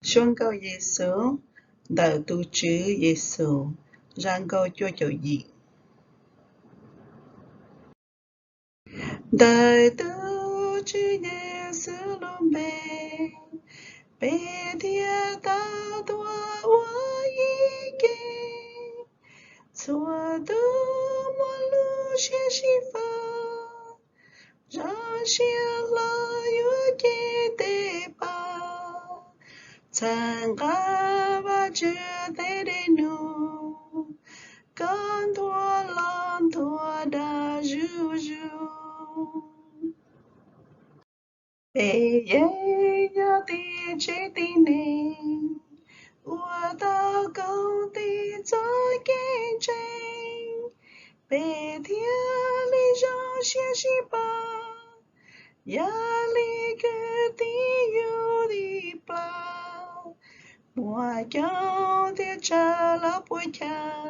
Xuân câu Giêsu, đời tu chữ Giêsu, rang câu cho chỗ gì. Đời tu chữ Giêsu luôn bề thiên ta tua ua y kê, chùa tu mua lu xie xi phơ, ra xie la yu kê tê ba, chẳng ga ba chữ tê đê nu, con thua lon thua đa ru ru. Ê yê ya ti chế ti nê, ua ta câu ti cho kê chênh, bê thiên lý do xie xi ba, ya lý cơ ti yu đi ba, mùa cháu ti cha la bùi chàng,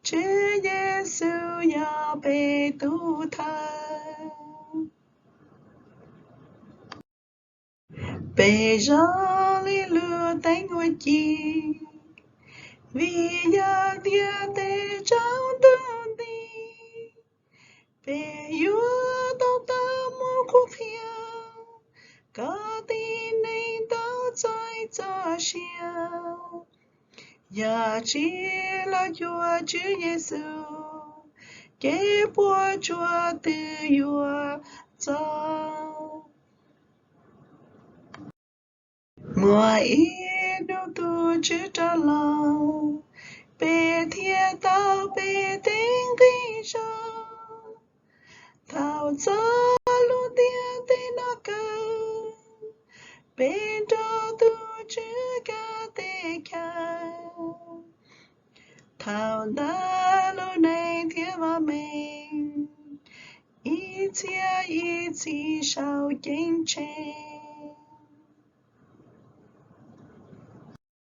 chữ Giêsu ya bê tu thân. Bề gió lý lưu tánh ngôi chi, vì ya tia tê cháu tương đi, bề yua tao ta mô khu phiêu, có tin nên tao chạy cho xiao, ya chi là chúa chữ Giêsu, kế bùa chúa từ yua cho. Mùa ý đâu tu chữ trả lòng, bề thiên tao bề tinh kinh cho, thảo gió lu tia tê nó cơ, bên đó tu chữ ca tê ca, thảo đã lu này thiên mà mình, ý chia ý chỉ sao kinh chênh.